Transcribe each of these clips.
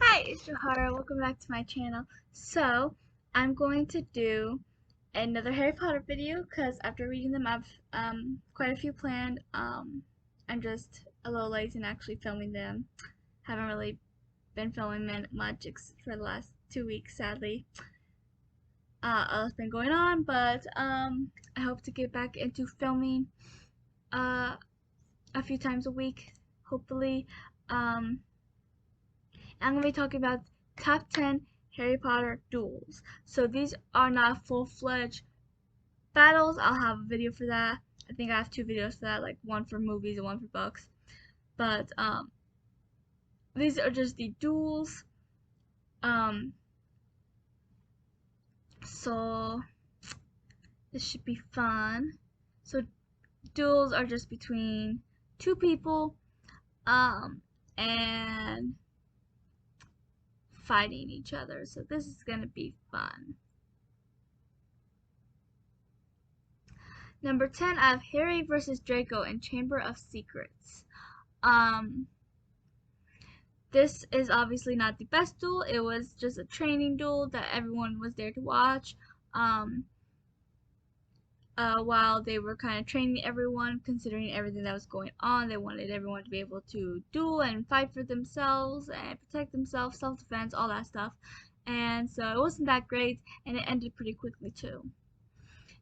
Hi, it's Johara. Welcome back to my channel. So, I'm going to do another Harry Potter video because after reading them, I've quite a few planned. I'm just a little lazy in actually filming them. Haven't really been filming much for the last 2 weeks, sadly. A lot's been going on, but I hope to get back into filming uh, a few times a week, hopefully. Um, I'm going to be talking about top 10 Harry Potter duels. So these are not full-fledged battles. I'll have a video for that. I think I have 2 videos for that, like one for movies and one for books. But these are just the duels. Um, so this should be fun. So duels are just between two people, and fighting each other. So this is gonna be fun. Number 10, I have Harry versus Draco in Chamber of Secrets. Um, this is obviously not the best duel. It was just a training duel that everyone was there to watch. Um, while they were kind of training everyone, considering everything that was going on, they wanted everyone to be able to duel and fight for themselves and protect themselves, self-defense, all that stuff. And so it wasn't that great, and it ended pretty quickly too.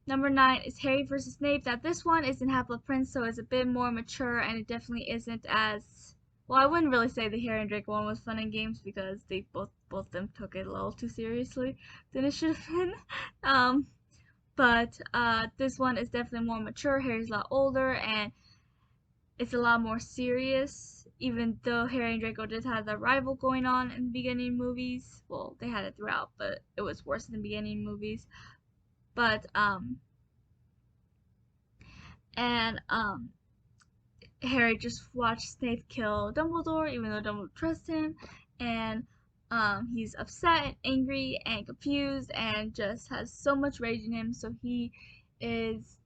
Number 9 is Harry versus Snape. Now this one is in Half-Blood Prince, so it's a bit more mature, and it definitely isn't as well. I wouldn't really say the Harry and Draco one was fun and games because they both of them took it a little too seriously than it should have been. But this one is definitely more mature. Harry's a lot older, and it's a lot more serious. Even though Harry and Draco did have the rival going on in the beginning movies, well, they had it throughout, but it was worse in the beginning movies. But and Harry just watched Snape kill Dumbledore, even though Dumbledore trusts him, and he's upset and angry and confused and just has so much rage in him. So he is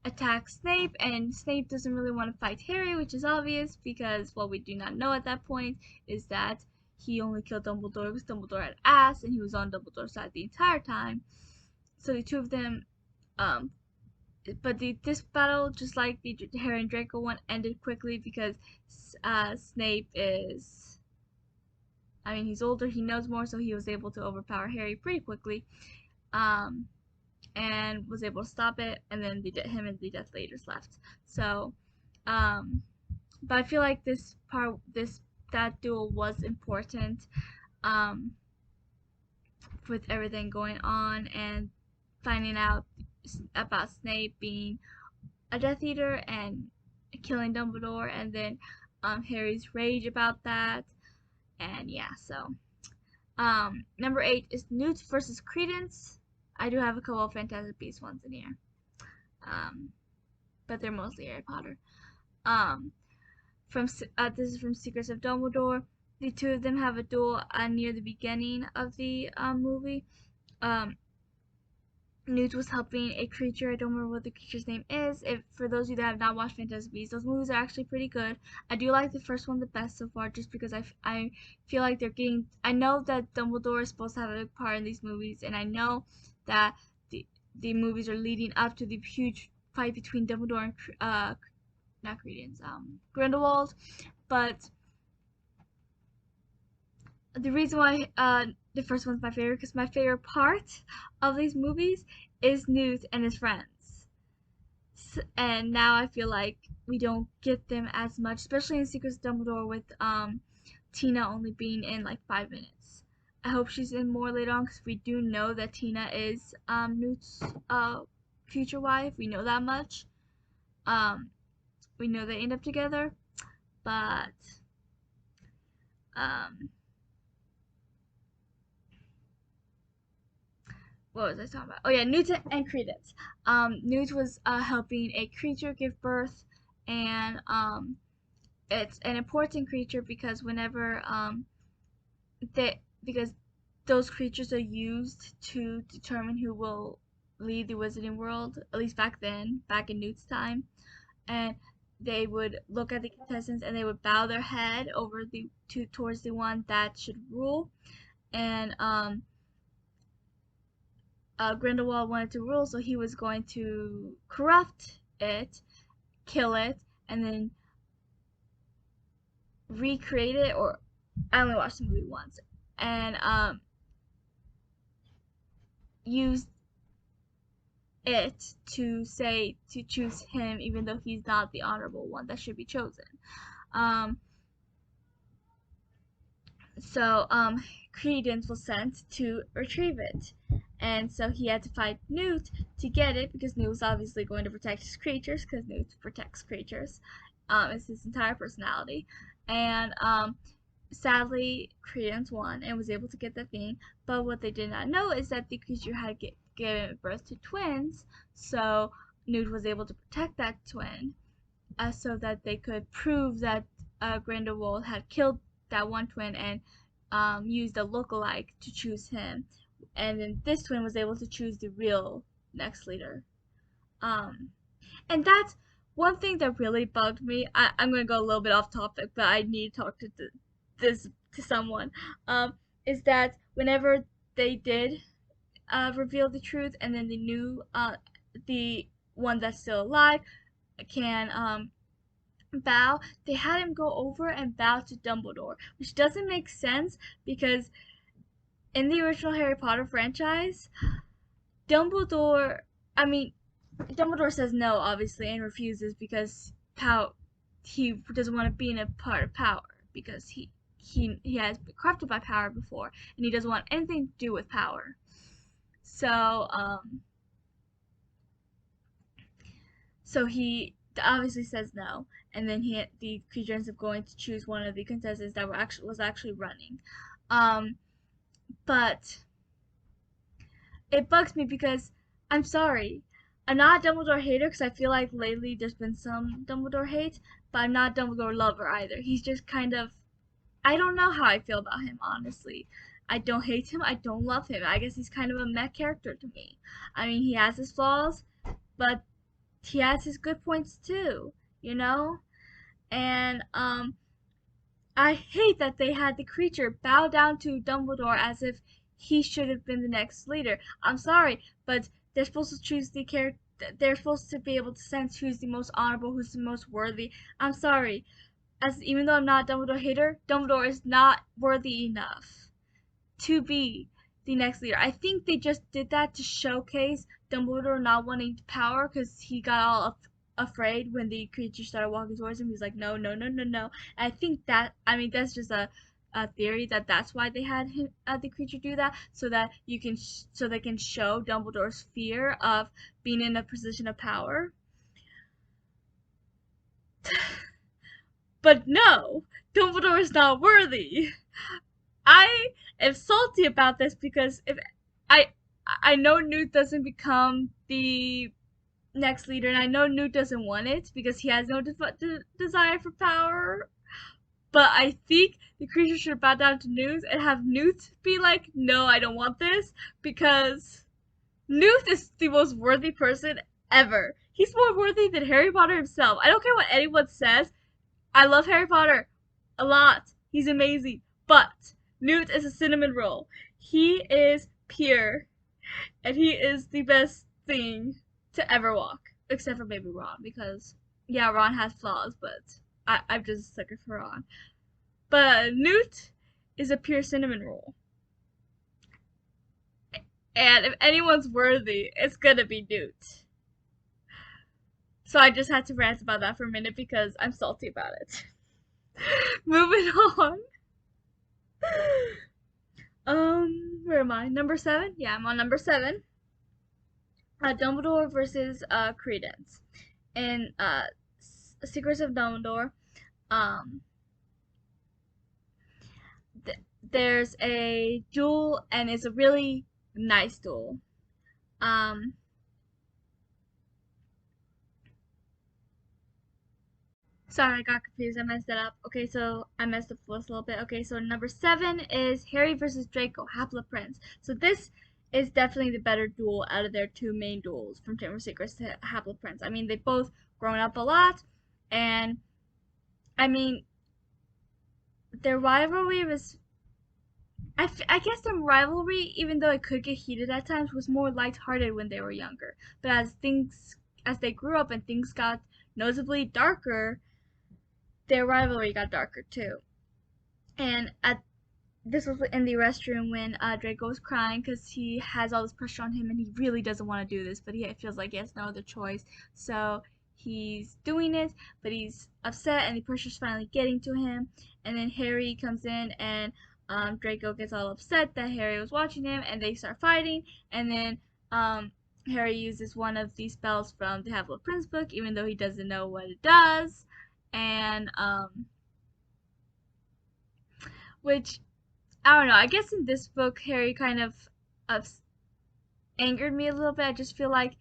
attacks Snape, and Snape doesn't really want to fight Harry, which is obvious because what we do not know at that point is that he only killed Dumbledore because Dumbledore had ass, and he was on Dumbledore's side the entire time. So the two of them um, but this battle, just like the Harry and Draco one, ended quickly because Snape is, I mean, he's older, he knows more, so he was able to overpower Harry pretty quickly, um, and was able to stop it. And then him and the Death Eaters left. So, but I feel like that duel was important, um, with everything going on and finding out about Snape being a Death Eater and killing Dumbledore, and then Harry's rage about that, and yeah. So number 8 is Newt versus Credence. I do have a couple of Fantastic Beasts ones in here, um, but they're mostly Harry Potter. Um, from this is from Secrets of Dumbledore. The two of them have a duel near the beginning of the movie. Um, Newt was helping a creature. I don't remember what the creature's name is. If for those of you that have not watched Fantastic Beasts, those movies are actually pretty good. I do like the first one the best so far, just because I feel like they're getting. I know that Dumbledore is supposed to have a big part in these movies, and I know that the movies are leading up to the huge fight between Dumbledore and not Credence, Grindelwald. But the reason why the first one's my favorite, because my favorite part of these movies is Newt and his friends. And now I feel like we don't get them as much, especially in Secrets of Dumbledore with Tina only being in like 5 minutes. I hope she's in more later on because we do know that Tina is Newt's future wife. We know that much. We know they end up together, but um, what was I talking about? Oh yeah, Newt and Credence. Newt was helping a creature give birth, and it's an important creature because whenever because those creatures are used to determine who will lead the Wizarding World, at least back then, back in Newt's time, and they would look at the contestants and they would bow their head over towards the one that should rule. And Grindelwald wanted to rule, so he was going to corrupt it, kill it, and then recreate it. Or I only watched the movie once, and use it to choose him, even though he's not the honorable one that should be chosen. Um, so Credence was sent to retrieve it, and so he had to fight Newt to get it, because Newt was obviously going to protect his creatures, because Newt protects creatures. It's his entire personality. And sadly, Credence won and was able to get the thing. But what they did not know is that the creature had given birth to twins, so Newt was able to protect that twin, so that they could prove that Grindelwald had killed that one twin and used a lookalike to choose him. And then this twin was able to choose the real next leader. And that's one thing that really bugged me. I'm gonna go a little bit off topic, but I need to talk to this to someone. Is that whenever they did reveal the truth, and then the one that's still alive can bow, they had him go over and bow to Dumbledore, which doesn't make sense, because in the original Harry Potter franchise, Dumbledore, I mean, Dumbledore says no, obviously, and refuses, because he doesn't want to be in a part of power, because he has been corrupted by power before, and he doesn't want anything to do with power. So he obviously says no, and then the creature ends up going to choose one of the contestants that was actually running. But it bugs me, because I'm sorry, I'm not a Dumbledore hater, because I feel like lately there's been some Dumbledore hate, but I'm not a Dumbledore lover either. He's just kind of, I don't know how I feel about him, honestly. I don't hate him, I don't love him. I guess he's kind of a meh character to me. I mean, he has his flaws, but he has his good points too, you know? And I hate that they had the creature bow down to Dumbledore as if he should have been the next leader. I'm sorry, but they're supposed to choose the character. They're supposed to be able to sense who's the most honorable, who's the most worthy. I'm sorry, even though I'm not a Dumbledore hater, Dumbledore is not worthy enough to be the next leader. I think they just did that to showcase Dumbledore not wanting power, because he got all afraid when the creature started walking towards him. He's like, no, no, no, no, no. And I think that, I mean, that's just a theory that's why they had him, the creature do that, so that so they can show Dumbledore's fear of being in a position of power. But no, Dumbledore is not worthy. I am salty about this, because if I know Newt doesn't become the next leader, and I know Newt doesn't want it because he has no desire for power. But I think the creature should bow down to Newt and have Newt be like, "No, I don't want this," because Newt is the most worthy person ever. He's more worthy than Harry Potter himself. I don't care what anyone says. I love Harry Potter a lot. He's amazing. But Newt is a cinnamon roll. He is pure. And he is the best thing to ever walk. Except for maybe Ron, because, yeah, Ron has flaws, but I'm just a sucker for Ron. But Newt is a pure cinnamon roll. And if anyone's worthy, it's gonna be Newt. So I just had to rant about that for a minute, because I'm salty about it. Moving on. Where am I? Number 7? Yeah, I'm on number 7. Dumbledore versus Credence. In Secrets of Dumbledore, um, there's a duel, and it's a really nice duel. Sorry, I got confused. I messed it up. Okay, so I messed up the list a little bit. Okay, so number 7 is Harry versus Draco, Half-Blood So this is definitely the better duel out of their two main duels, from Chamber of Secrets to Half-Blood I mean, they've both grown up a lot, And I mean, their rivalry was. I guess their rivalry, even though it could get heated at times, was more lighthearted when they were younger. But as they grew up and things got noticeably darker, their rivalry got darker too. And this was in the restroom when Draco was crying because he has all this pressure on him and he really doesn't want to do this, but he feels like he has no other choice. So he's doing it, but he's upset and the pressure's finally getting to him. And then Harry comes in and Draco gets all upset that Harry was watching him and they start fighting. And then Harry uses one of these spells from the Half-Blood Prince book, even though he doesn't know what it does. And which I don't know. I guess in this book, Harry kind of angered me a little bit. I just feel like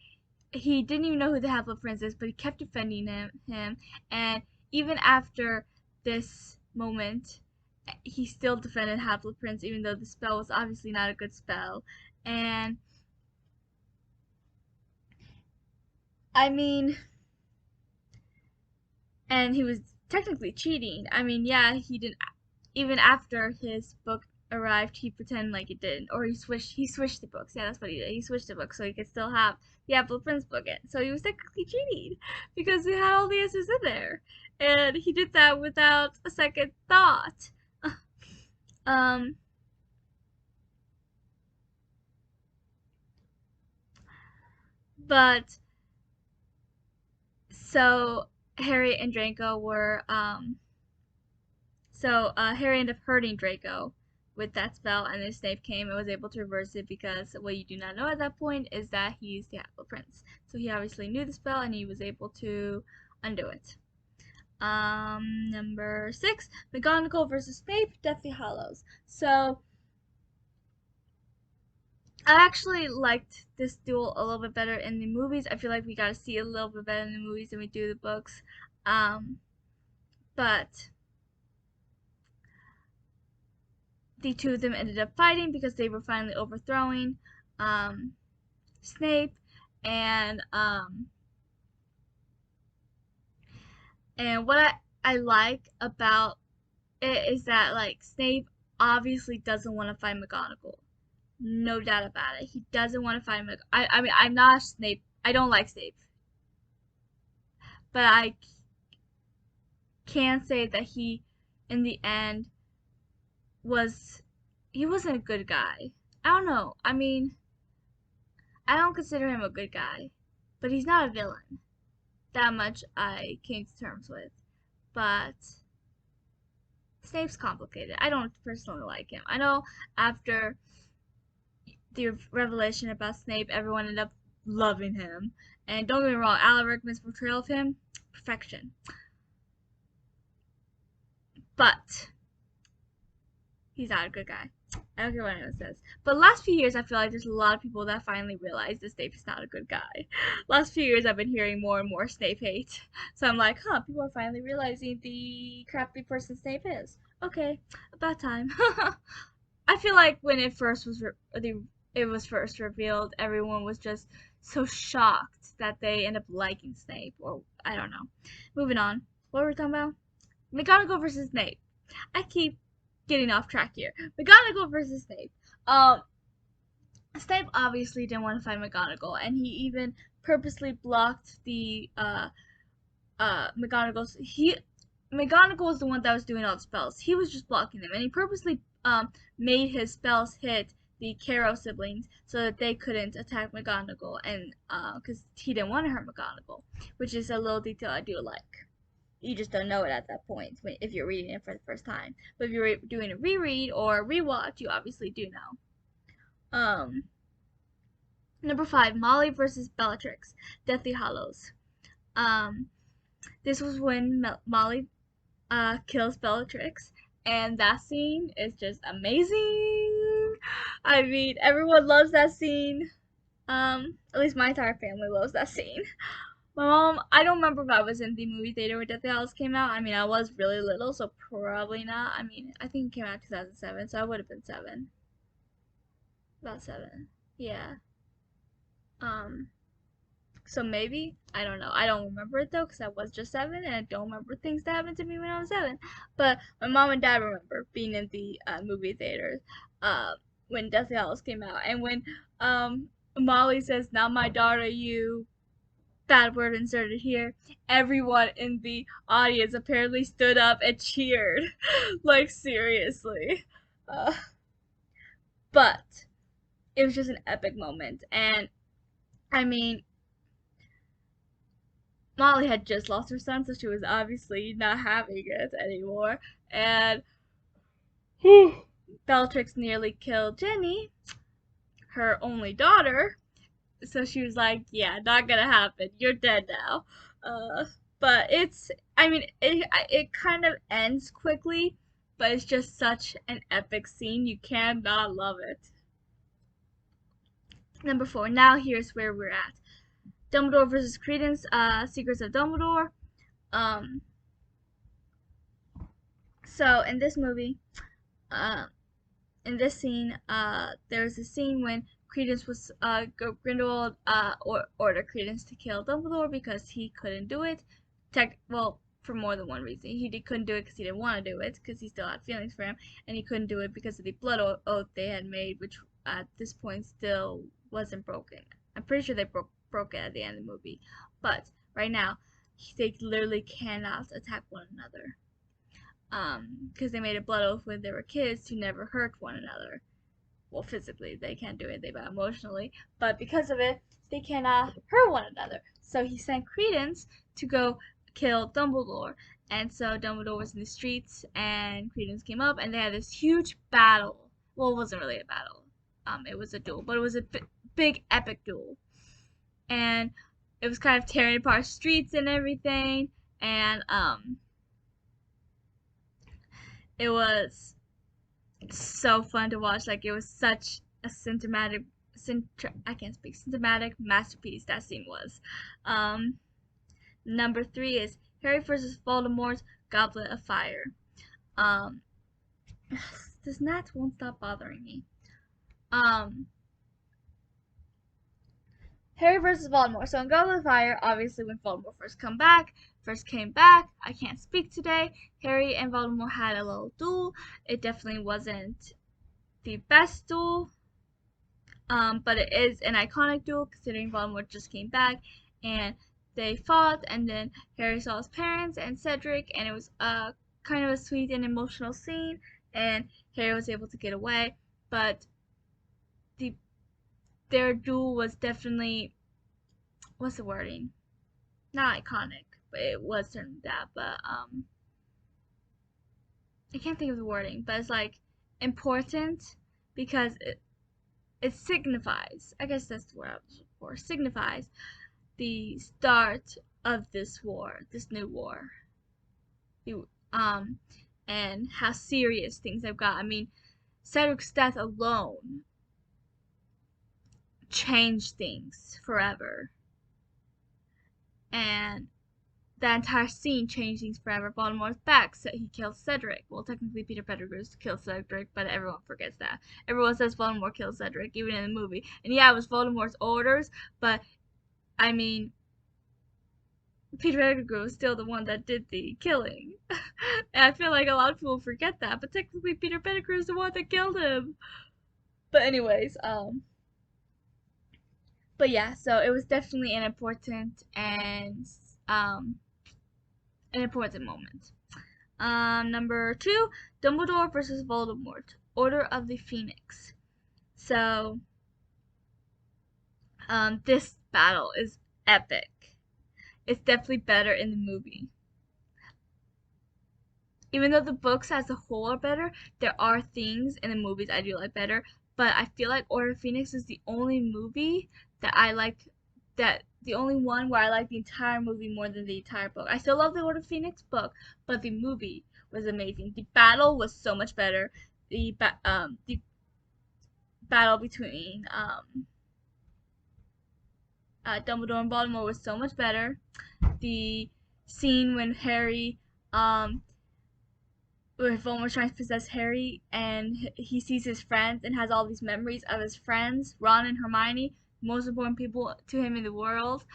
he didn't even know who the Half-Blood Prince is, but he kept defending him. And even after this moment, he still defended Half-Blood Prince, even though the spell was obviously not a good spell. And I mean, and he was technically cheating. I mean, yeah, he didn't. Even after his book arrived, he pretended like it didn't, or he switched the books. Yeah, that's what he did. He switched the books so he could still have the Apple Prince book in. So he was technically cheating because he had all the answers in there, and he did that without a second thought. um, but so Harry and Draco were Harry ended up hurting Draco with that spell, and then Snape came and was able to reverse it because what you do not know at that point is that he's the Half-Blood Prince. So he obviously knew the spell and he was able to undo it. Number 6, McGonagall versus Snape, Deathly Hallows. So I actually liked this duel a little bit better in the movies. I feel like we got to see it a little bit better in the movies than we do the books. But the two of them ended up fighting because they were finally overthrowing Snape, and what I like about it is that like Snape obviously doesn't want to fight McGonagall, no doubt about it. He doesn't want to fight McGonagall. I mean, I'm not Snape. I don't like Snape, but I can say that he, in the end, was he wasn't a good guy. I don't know. I mean, I don't consider him a good guy, but he's not a villain. That much I came to terms with. But Snape's complicated. I don't personally like him. I know after the revelation about Snape, everyone ended up loving him. And don't get me wrong, Alan Rickman's portrayal of him, perfection. But he's not a good guy. I don't care what anyone says. But last few years, I feel like there's a lot of people that finally realize that Snape is not a good guy. Last few years, I've been hearing more and more Snape hate. So I'm like, huh, people are finally realizing the crappy person Snape is. Okay, about time. I feel like when it first was it was first revealed, everyone was just so shocked that they end up liking Snape, or I don't know. Moving on. What were we talking about? McGonagall versus Snape. I keep getting off track here. McGonagall versus Snape. Snape obviously didn't want to fight McGonagall, and he even purposely blocked the McGonagall's. McGonagall was the one that was doing all the spells. He was just blocking them, and he purposely made his spells hit the Carrow siblings so that they couldn't attack McGonagall, and because he didn't want to hurt McGonagall, which is a little detail I do like. You just don't know it at that point if you're reading it for the first time. But if you're doing a reread or rewatch, you obviously do know. Number 5, Molly versus Bellatrix, Deathly Hallows. This was when Molly kills Bellatrix, and that scene is just amazing. I mean, everyone loves that scene. At least my entire family loves that scene. My mom, I don't remember if I was in the movie theater when Deathly Hallows came out. I mean, I was really little, so probably not. I mean, I think it came out in 2007, so I would have been 7. About 7. Yeah. So maybe, I don't know. I don't remember it though, because I was just 7 and I don't remember things that happened to me when I was 7. But my mom and dad remember being in the movie theaters uh, when Deathly Hallows came out. And when Molly says, "Not my daughter, you," bad word inserted here, everyone in the audience apparently stood up and cheered. Like, seriously. Uh, but it was just an epic moment. And I mean, Molly had just lost her son, so she was obviously not having it anymore. And Bellatrix nearly killed Jenny, her only daughter. So she was like, "Yeah, not gonna happen. You're dead now." Uh, but I mean, it kind of ends quickly, but it's just such an epic scene. You cannot love it. Number 4. Now here's where we're at. Dumbledore versus Credence, Secrets of Dumbledore. Um, so in this movie, uh, in this scene, there was a scene when Credence was Grindelwald ordered Credence to kill Dumbledore because he couldn't do it. Well, for more than one reason. Couldn't do it because he didn't want to do it, because he still had feelings for him, and he couldn't do it because of the blood oath they had made, which at this point still wasn't broken. I'm pretty sure they broke it at the end of the movie, but right now they literally cannot attack one another. Because they made a blood oath when they were kids to never hurt one another. Well, physically, they can't do anything, but emotionally. But because of it, they cannot hurt one another. So he sent Credence to go kill Dumbledore. And so Dumbledore was in the streets, and Credence came up, and they had this huge battle. Well, it wasn't really a battle. It was a duel, but it was a big, epic duel. And it was kind of tearing apart streets and everything. And, it was so fun to watch. Like, it was such a cinematic masterpiece that scene was. Number 3 is Harry versus Voldemort's Goblet of Fire. This gnat won't stop bothering me. Harry versus Voldemort. So in Goblet of Fire, obviously when Voldemort first came back, I can't speak today, Harry and Voldemort had a little duel. It definitely wasn't the best duel, but it is an iconic duel considering Voldemort just came back and they fought, and then Harry saw his parents and Cedric, and it was kind of a sweet and emotional scene, and Harry was able to get away, but their duel was definitely, what's the wording? Not iconic, but it was certainly that. But I can't think of the wording, but it's like important because it signifies. I guess that's the word I was looking for. Signifies the start of this war, this new war. And how serious things have got. I mean, Cedric's death alone changed things forever. And that entire scene changed things forever. Voldemort's back, so he killed Cedric. Well, technically Peter Pettigrew killed Cedric, but everyone forgets that. Everyone says Voldemort killed Cedric, even in the movie. And yeah, it was Voldemort's orders, but I mean, Peter Pettigrew was still the one that did the killing. And I feel like a lot of people forget that, but technically Peter Pettigrew is the one that killed him. But anyways, but yeah, so it was definitely an important moment. Number 2, Dumbledore versus Voldemort, Order of the Phoenix. So, this battle is epic. It's definitely better in the movie. Even though the books as a whole are better, there are things in the movies I do like better. But I feel like Order of Phoenix is the only movie that I like, the only one where I like the entire movie more than the entire book. I still love the Order of Phoenix book, but the movie was amazing. The battle was so much better. The battle between Dumbledore and Baltimore was so much better. The scene when where Voldemort tries to possess Harry and he sees his friends and has all these memories of his friends, Ron and Hermione. most important people to him in the world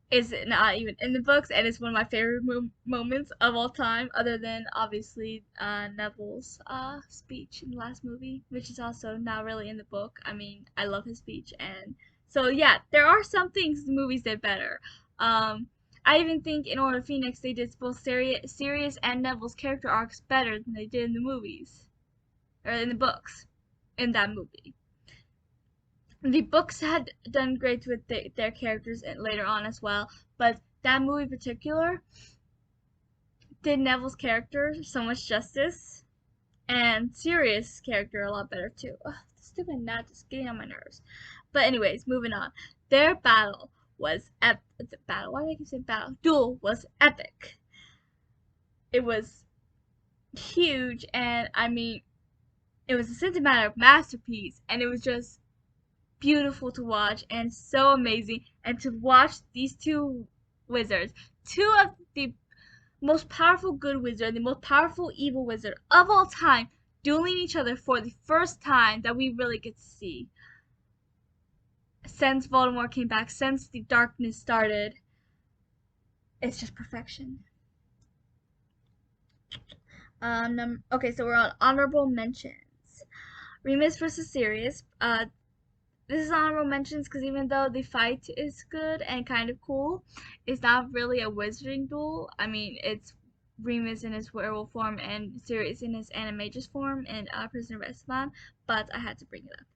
is not even in the books, and it's one of my favorite moments of all time, other than obviously Neville's speech in the last movie, which is also not really in the book. I mean, I love his speech, and so yeah, there are some things the movies did better. I even think in Order of Phoenix they did both Sirius and Neville's character arcs better than they did in the movies or in the books in that movie. The books had done great with their characters and later on as well, but that movie in particular did Neville's character so much justice, and Sirius' character a lot better too. Ugh, stupid gnat just getting on my nerves. But anyways, moving on. Their battle was battle. Why do I keep saying battle? Duel was epic. It was huge, and I mean, it was a cinematic masterpiece, and it was just beautiful to watch and so amazing. And to watch these two wizards, two of the most powerful good wizard, the most powerful evil wizard of all time, dueling each other for the first time that we really get to see since Voldemort came back, since the darkness started. It's just perfection. Okay, so we're on honorable mentions. Remus versus Sirius. This is honorable mentions because even though the fight is good and kind of cool, it's not really a wizarding duel. I mean, it's Remus in his werewolf form and Sirius in his animagus form and Prisoner of Azkaban, but I had to bring it up.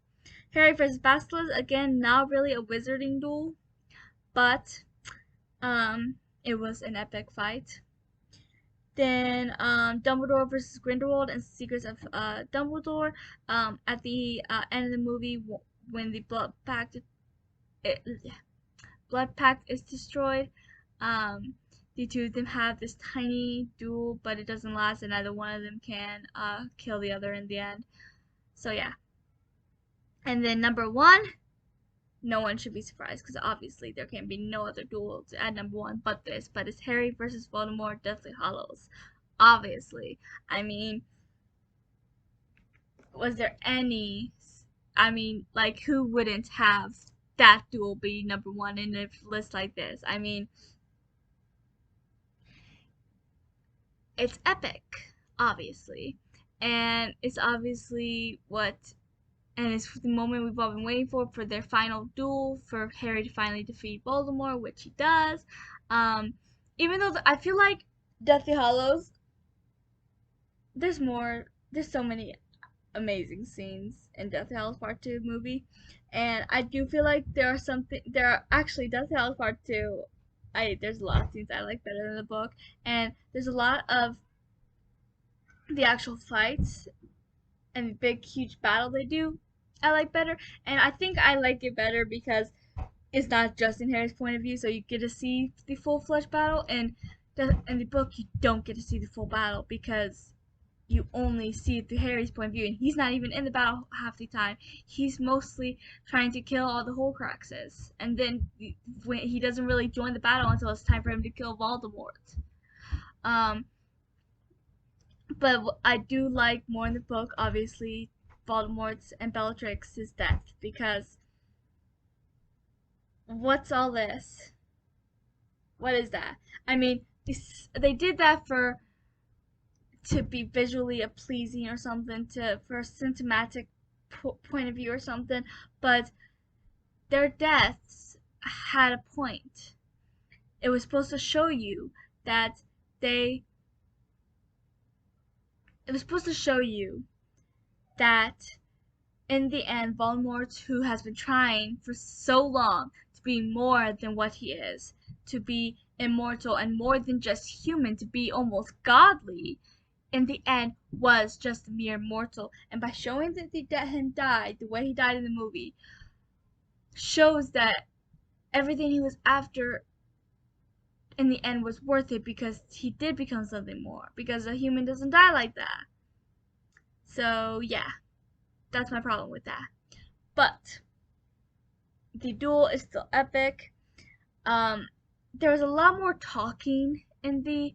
Harry versus Basilisk, again, not really a wizarding duel, but it was an epic fight. Then Dumbledore versus Grindelwald and Secrets of Dumbledore. At the end of the movie, when the blood pact is destroyed, the two of them have this tiny duel, but it doesn't last, and neither one of them can kill the other in the end. So yeah. And then number one, no one should be surprised because obviously there can be no other duel at number one but this. But it's Harry versus Voldemort, Deathly Hallows. Obviously, I mean, was there any? I mean, like, who wouldn't have that duel be number one in a list like this? I mean, it's epic, obviously, and it's obviously and it's the moment we've all been waiting for their final duel, for Harry to finally defeat Voldemort, which he does. Even though I feel like Deathly Hallows, there's so many amazing scenes in Deathly Hallows Part 2 movie, and I do feel like there are actually Deathly Hallows Part 2, there's a lot of scenes I like better than the book, and there's a lot of the actual fights and the big huge battle they do I like better, and I think I like it better because it's not just in Harry's point of view, so you get to see the full-fledged battle, and in the book you don't get to see the full battle because you only see it through Harry's point of view, and he's not even in the battle half the time. He's mostly trying to kill all the Horcruxes, and then when he doesn't really join the battle until it's time for him to kill Voldemort. But I do like more in the book, obviously, Voldemort's and Bellatrix's death, because what's all this? What is that? I mean, they did that to be visually pleasing or something, for a cinematic point of view or something, but their deaths had a point. It was supposed to show you that they. It was supposed to show you that in the end, Voldemort, who has been trying for so long to be more than what he is, to be immortal and more than just human, to be almost godly, in the end was just a mere mortal. And by showing that they let him die the way he died in the movie, shows that everything he was after in the end was worth it, because he did become something more, because a human doesn't die like that. So yeah, that's my problem with that. But the duel is still epic. There was a lot more talking in the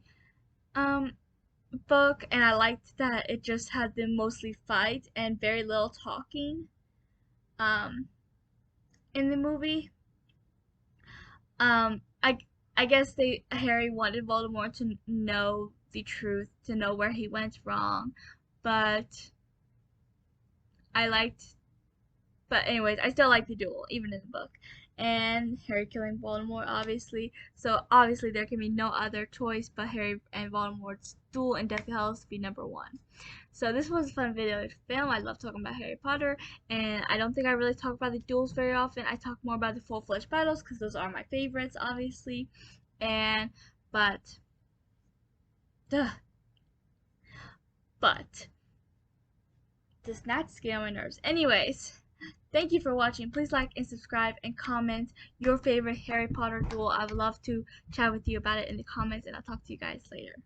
book, and I liked that it just had them mostly fight and very little talking. um in the movie. Um, I I guess Harry wanted Voldemort to know the truth, to know where he went wrong, but I liked. But anyways, I still like the duel, even in the book, and Harry killing Voldemort, obviously. So obviously there can be no other choice but Harry and Voldemort's duel in Deathly Hallows to be number one. So this was a fun video to film. I love talking about Harry Potter, and I don't think I really talk about the duels very often. I talk more about the full-fledged battles because those are my favorites, obviously. And but, duh, but does not scale my nerves. Anyways, thank you for watching. Please like and subscribe and comment your favorite Harry Potter duel. I would love to chat with you about it in the comments, and I'll talk to you guys later.